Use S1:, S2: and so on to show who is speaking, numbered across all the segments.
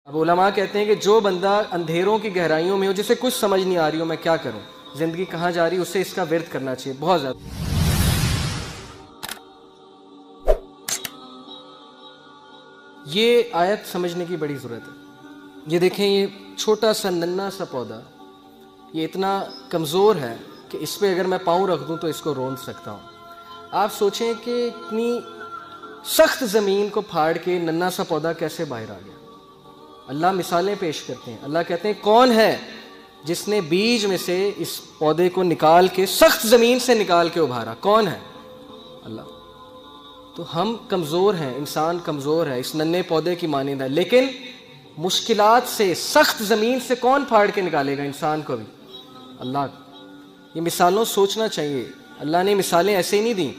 S1: اب علماء کہتے ہیں کہ جو بندہ اندھیروں کی گہرائیوں میں ہو، جسے کچھ سمجھ نہیں آ رہی ہو میں کیا کروں، زندگی کہاں جا رہی، اسے اس کا ورد کرنا چاہیے بہت زیادہ۔ یہ آیت سمجھنے کی بڑی ضرورت ہے۔ یہ دیکھیں، یہ چھوٹا سا ننھا سا پودا یہ اتنا کمزور ہے کہ اس پہ اگر میں پاؤں رکھ دوں تو اس کو روند سکتا ہوں۔ آپ سوچیں کہ اتنی سخت زمین کو پھاڑ کے ننھا سا پودا کیسے باہر آ گیا۔ اللہ مثالیں پیش کرتے ہیں، اللہ کہتے ہیں کون ہے جس نے بیج میں سے اس پودے کو نکال کے سخت زمین سے نکال کے ابھارا، کون ہے؟ اللہ۔ تو ہم کمزور ہیں، انسان کمزور ہے، اس ننھے پودے کی مانند ہے، لیکن مشکلات سے، سخت زمین سے کون پھاڑ کے نکالے گا انسان کو بھی؟ اللہ۔ یہ مثالوں سوچنا چاہیے۔ اللہ نے مثالیں ایسے ہی نہیں دیں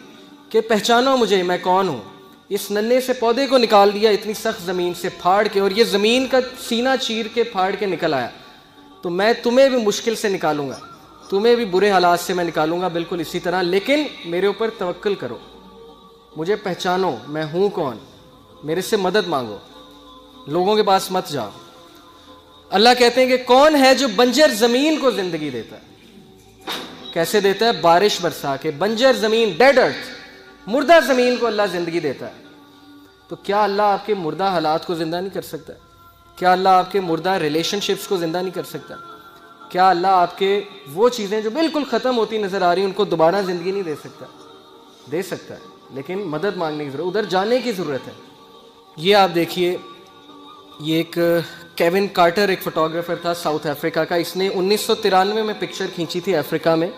S1: کہ پہچانو مجھے میں کون ہوں، اس ننھے سے پودے کو نکال دیا اتنی سخت زمین سے پھاڑ کے، اور یہ زمین کا سینہ چیر کے پھاڑ کے نکل آیا، تو میں تمہیں بھی مشکل سے نکالوں گا، تمہیں بھی برے حالات سے میں نکالوں گا بالکل اسی طرح، لیکن میرے اوپر توکل کرو، مجھے پہچانو میں ہوں کون، میرے سے مدد مانگو، لوگوں کے پاس مت جاؤ۔ اللہ کہتے ہیں کہ کون ہے جو بنجر زمین کو زندگی دیتا ہے؟ کیسے دیتا ہے؟ بارش برسا کے۔ بنجر زمین، ڈیڈ ارتھ، مردہ زمین کو اللہ زندگی دیتا ہے۔ تو کیا اللہ آپ کے مردہ حالات کو زندہ نہیں کر سکتا؟ کیا اللہ آپ کے مردہ ریلیشن شپس کو زندہ نہیں کر سکتا؟ کیا اللہ آپ کے وہ چیزیں جو بالکل ختم ہوتی نظر آ رہی ہیں ان کو دوبارہ زندگی نہیں دے سکتا؟ دے سکتا ہے، لیکن مدد مانگنے کی ضرورت، ادھر جانے کی ضرورت ہے۔ یہ آپ دیکھیے، یہ ایک کیون کارٹر ایک فوٹوگرافر تھا ساؤتھ افریقہ کا، اس نے 1993 میں پکچر کھینچی تھی افریقہ میں۔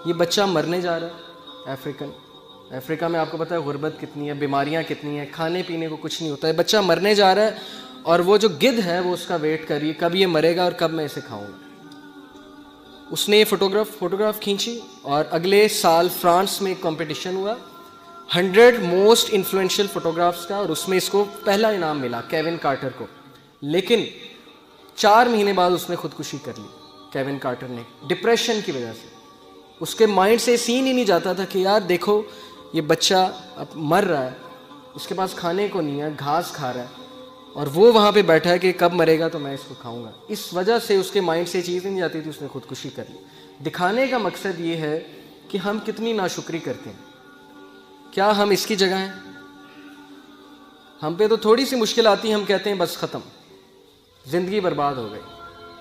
S1: یہ بچہ مرنے جا رہا ہے، افریقہ میں آپ کو پتہ ہے غربت کتنی ہے، بیماریاں کتنی ہیں، کھانے پینے کو کچھ نہیں ہوتا ہے، بچہ مرنے جا رہا ہے، اور وہ جو گدھ ہے وہ اس کا ویٹ کر رہی ہے کب یہ مرے گا اور کب میں اسے کھاؤں گا۔ اس نے یہ فوٹوگراف کھینچی، اور اگلے سال فرانس میں ایک کمپٹیشن ہوا 100 موسٹ انفلوئنشل فوٹوگرافس کا، اور اس میں اس کو پہلا انعام ملا کیون کارٹر کو، لیکن 4 مہینے بعد اس نے خودکشی کر لی کیون کارٹر نے، ڈپریشن کی وجہ سے۔ اس کے مائنڈ سے سین ہی نہیں جاتا تھا کہ یار دیکھو یہ بچہ اب مر رہا ہے، اس کے پاس کھانے کو نہیں ہے، گھاس کھا رہا ہے، اور وہ وہاں پہ بیٹھا ہے کہ کب مرے گا تو میں اس کو کھاؤں گا۔ اس وجہ سے اس کے مائنڈ سے چیز نہیں جاتی تھی، اس نے خودکشی کر لی۔ دکھانے کا مقصد یہ ہے کہ ہم کتنی ناشکری کرتے ہیں۔ کیا ہم اس کی جگہ ہیں؟ ہم پہ تو تھوڑی سی مشکل آتی ہے، ہم کہتے ہیں بس ختم، زندگی برباد ہو گئی،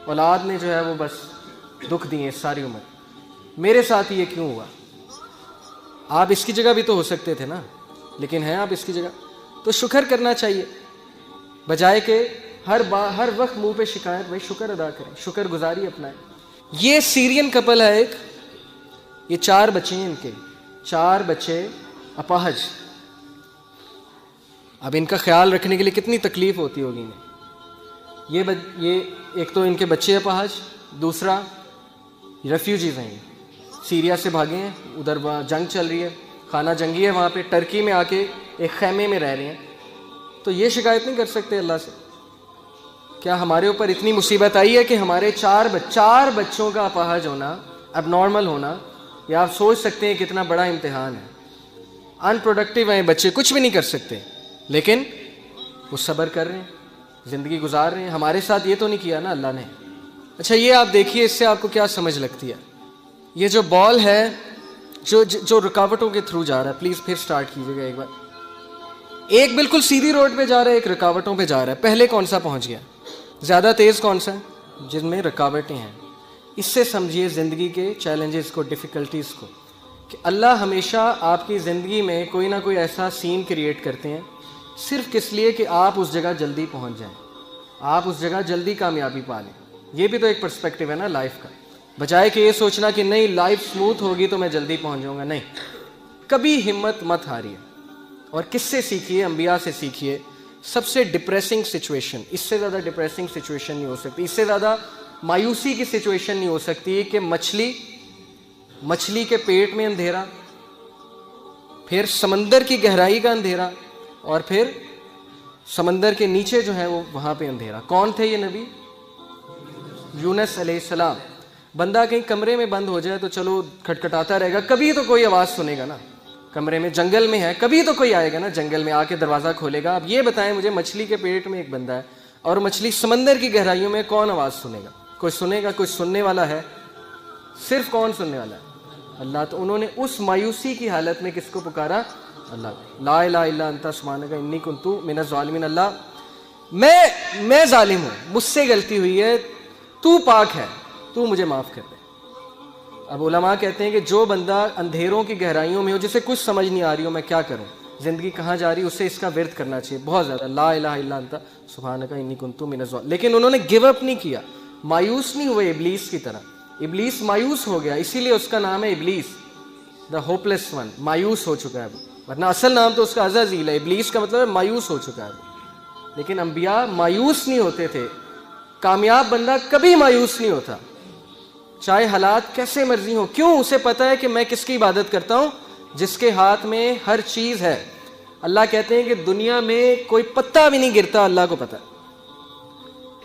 S1: اولاد نے جو ہے وہ بس دکھ دیے ساری عمر، میرے ساتھ یہ کیوں ہوا؟ آپ اس کی جگہ بھی تو ہو سکتے تھے نا، لیکن ہیں آپ اس کی جگہ؟ تو شکر کرنا چاہیے، بجائے کہ ہر وقت منہ پہ شکایت، بھائی شکر ادا کریں، شکر گزاری اپنائیں۔ یہ سیرین کپل ہے ایک، یہ 4 بچے ہیں، ان کے 4 بچے اپاہج۔ اب ان کا خیال رکھنے کے لیے کتنی تکلیف ہوتی ہوگی انہیں۔ یہ ایک تو ان کے بچے اپاہج، دوسرا ریفیوجیز ہیں، سیریا سے بھاگے ہیں، ادھر وہاں جنگ چل رہی ہے، خانہ جنگی ہے وہاں پہ، ٹرکی میں آ کے ایک خیمے میں رہ رہے ہیں۔ تو یہ شکایت نہیں کر سکتے اللہ سے؟ کیا ہمارے اوپر اتنی مصیبت آئی ہے کہ ہمارے 4 بچوں کا اپاہج ہونا، اب نارمل ہونا، یا آپ سوچ سکتے ہیں کتنا بڑا امتحان ہے۔ ان پروڈکٹیو ہیں بچے، کچھ بھی نہیں کر سکتے، لیکن وہ صبر کر رہے ہیں، زندگی گزار رہے ہیں۔ ہمارے ساتھ یہ تو نہیں کیا نا اللہ نے۔ اچھا یہ آپ دیکھیے، اس سے آپ کو کیا سمجھ لگتی ہے؟ یہ جو بال ہے جو رکاوٹوں کے تھرو جا رہا ہے، پلیز پھر سٹارٹ کیجیے گا ایک بار۔ ایک بالکل سیدھی روڈ پہ جا رہا ہے، ایک رکاوٹوں پہ جا رہا ہے، پہلے کون سا پہنچ گیا؟ زیادہ تیز کون سا ہے؟ جن میں رکاوٹیں ہیں۔ اس سے سمجھیے زندگی کے چیلنجز کو، ڈیفیکلٹیز کو، کہ اللہ ہمیشہ آپ کی زندگی میں کوئی نہ کوئی ایسا سین کریٹ کرتے ہیں صرف کس لیے کہ آپ اس جگہ جلدی پہنچ جائیں، آپ اس جگہ جلدی کامیابی پا لیں۔ یہ بھی تو ایک پرسپیکٹیو ہے نا لائف کا، بجائے کہ یہ سوچنا کہ نہیں لائف سموتھ ہوگی تو میں جلدی پہنچ جاؤں گا۔ نہیں، کبھی ہمت مت ہاریے، اور کس سے سیکھیے؟ انبیاء سے سیکھیے۔ سب سے ڈپریسنگ سچویشن، اس سے زیادہ ڈپریسنگ سچویشن نہیں ہو سکتی، اس سے زیادہ مایوسی کی سچویشن نہیں ہو سکتی کہ مچھلی کے پیٹ میں اندھیرا، پھر سمندر کی گہرائی کا اندھیرا، اور پھر سمندر کے نیچے جو ہے وہ وہاں پہ اندھیرا۔ کون تھے یہ نبی؟ یونس علیہ السلام۔ بندہ کہیں کمرے میں بند ہو جائے تو چلو کھٹکھٹاتا رہے گا، کبھی تو کوئی آواز سنے گا نا، کمرے میں، جنگل میں ہے، کبھی تو کوئی آئے گا نا جنگل میں، آ کے دروازہ کھولے گا۔ اب یہ بتائیں مجھے، مچھلی کے پیٹ میں ایک بندہ ہے، اور مچھلی سمندر کی گہرائیوں میں کون آواز سنے گا؟ کوئی سنے گا؟ کوئی سننے والا ہے؟ صرف کون سننے والا ہے؟ اللہ۔ تو انہوں نے اس مایوسی کی حالت میں کس کو پکارا؟ اللہ۔ لا الہ الا انت سبحانک انی کنت من الظالمین۔ اللہ میں ظالم ہوں، مجھ سے غلطی ہوئی ہے، تو پاک ہے، تو مجھے معاف کر دے۔ اب علماء کہتے ہیں کہ جو بندہ اندھیروں کی گہرائیوں میں ہو، جسے کچھ سمجھ نہیں آ رہی ہو میں کیا کروں، زندگی کہاں جا رہی، اسے اس کا ورد کرنا چاہیے بہت زیادہ، لا الہ الا انت سبحانک انی کنت من الظالمین۔ لیکن انہوں نے گیو اپ نہیں کیا، مایوس نہیں ہوئے ابلیس کی طرح۔ ابلیس مایوس ہو گیا، اسی لیے اس کا نام ہے ابلیس، دا ہوپلیس ون، مایوس ہو چکا ہے وہ، ورنہ اصل نام تو اس کا عزازیل ہے۔ ابلیس کا مطلب ہے مایوس ہو چکا ہے وہ۔ لیکن انبیاء مایوس نہیں ہوتے تھے۔ کامیاب بندہ کبھی مایوس نہیں ہوتا، چاہے حالات کیسے مرضی ہوں۔ کیوں؟ اسے پتہ ہے کہ میں کس کی عبادت کرتا ہوں؟ جس کے ہاتھ میں ہر چیز ہے۔ اللہ کہتے ہیں کہ دنیا میں کوئی پتا بھی نہیں گرتا، اللہ کو پتہ ہے۔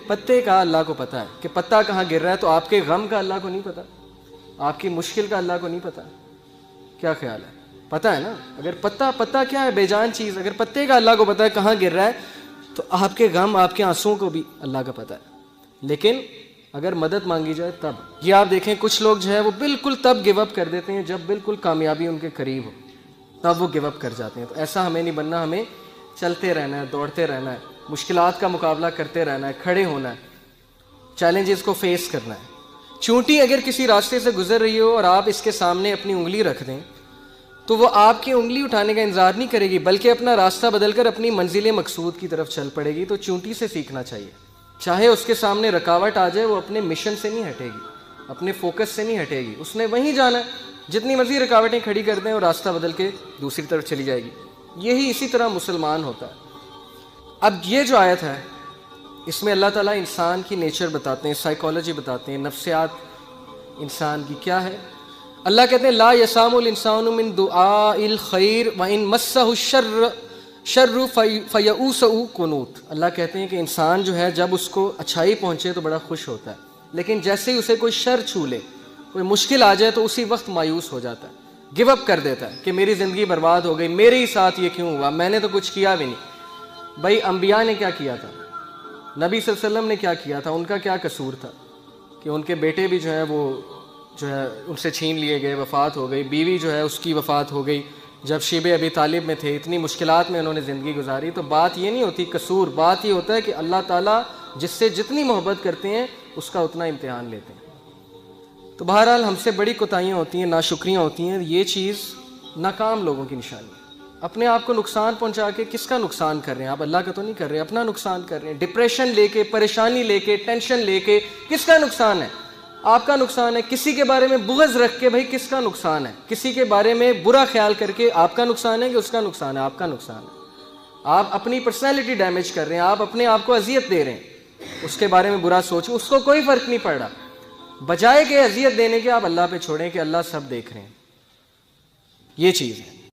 S1: پتے کا اللہ کو پتہ ہے کہ پتا کہاں گر رہا ہے، تو آپ کے غم کا اللہ کو نہیں پتہ؟ آپ کی مشکل کا اللہ کو نہیں پتہ؟ کیا خیال ہے؟ پتہ ہے نا۔ اگر پتا کیا ہے؟ بے جان چیز۔ اگر پتے کا اللہ کو پتہ ہے کہاں گر رہا ہے، تو آپ کے غم، آپ کے آنسوؤں کو بھی اللہ کا پتہ ہے۔ لیکن اگر مدد مانگی جائے تب، یہ آپ دیکھیں کچھ لوگ جو ہے وہ بالکل تب گیو اپ کر دیتے ہیں جب بالکل کامیابی ان کے قریب ہو، تب وہ گیو اپ کر جاتے ہیں۔ تو ایسا ہمیں نہیں بننا، ہمیں چلتے رہنا ہے، دوڑتے رہنا ہے، مشکلات کا مقابلہ کرتے رہنا ہے، کھڑے ہونا ہے، چیلنجز کو فیس کرنا ہے۔ چونٹی اگر کسی راستے سے گزر رہی ہو اور آپ اس کے سامنے اپنی انگلی رکھ دیں، تو وہ آپ کی انگلی اٹھانے کا انتظار نہیں کرے گی، بلکہ اپنا راستہ بدل کر اپنی منزل مقصود کی طرف چل پڑے گی۔ تو چونٹی سے سیکھنا چاہیے، چاہے اس کے سامنے رکاوٹ آ جائے، وہ اپنے مشن سے نہیں ہٹے گی، اپنے فوکس سے نہیں ہٹے گی، اس نے وہیں جانا ہے۔ جتنی مرضی رکاوٹیں کھڑی کر دیں، وہ راستہ بدل کے دوسری طرف چلی جائے گی۔ یہی اسی طرح مسلمان ہوتا ہے۔ اب یہ جو آیت ہے، اس میں اللہ تعالیٰ انسان کی نیچر بتاتے ہیں، سائیکالوجی بتاتے ہیں، نفسیات انسان کی کیا ہے۔ اللہ کہتے ہیں لا یسام الانسان من دعاء الخیر وان مسہ الشر فیئوس قنوط۔ اللہ کہتے ہیں کہ انسان جو ہے جب اس کو اچھائی پہنچے تو بڑا خوش ہوتا ہے، لیکن جیسے ہی اسے کوئی شر چھو لے، کوئی مشکل آ جائے، تو اسی وقت مایوس ہو جاتا ہے، گیو اپ کر دیتا ہے کہ میری زندگی برباد ہو گئی، میرے ہی ساتھ یہ کیوں ہوا، میں نے تو کچھ کیا بھی نہیں۔ بھائی انبیاء نے کیا کیا تھا؟ نبی صلی اللہ علیہ وسلم نے کیا کیا تھا؟ ان کا کیا قصور تھا کہ ان کے بیٹے بھی جو ہے وہ جو ہے ان سے چھین لیے گئے، وفات ہو گئی، بیوی جو ہے اس کی وفات ہو گئی جب شیب ابی طالب میں تھے، اتنی مشکلات میں انہوں نے زندگی گزاری۔ تو بات یہ نہیں ہوتی قصور، بات یہ ہوتا ہے کہ اللہ تعالیٰ جس سے جتنی محبت کرتے ہیں اس کا اتنا امتحان لیتے ہیں۔ تو بہرحال ہم سے بڑی کوتاہیاں ہوتی ہیں، ناشکریاں ہوتی ہیں، یہ چیز ناکام لوگوں کی نشانی ہے۔ اپنے آپ کو نقصان پہنچا کے کس کا نقصان کر رہے ہیں؟ آپ اللہ کا تو نہیں کر رہے، اپنا نقصان کر رہے ہیں۔ ڈپریشن لے کے، پریشانی لے کے، ٹینشن لے کے کس کا نقصان ہے؟ آپ کا نقصان ہے۔ کسی کے بارے میں بغض رکھ کے بھائی کس کا نقصان ہے؟ کسی کے بارے میں برا خیال کر کے آپ کا نقصان ہے کہ اس کا نقصان ہے؟ آپ کا نقصان ہے۔ آپ اپنی پرسنالٹی ڈیمیج کر رہے ہیں، آپ اپنے آپ کو اذیت دے رہے ہیں، اس کے بارے میں برا سوچیں، اس کو کوئی فرق نہیں پڑ رہا۔ بجائے کہ اذیت دینے کے آپ اللہ پہ چھوڑیں کہ اللہ سب دیکھ رہے ہیں۔ یہ چیز ہے۔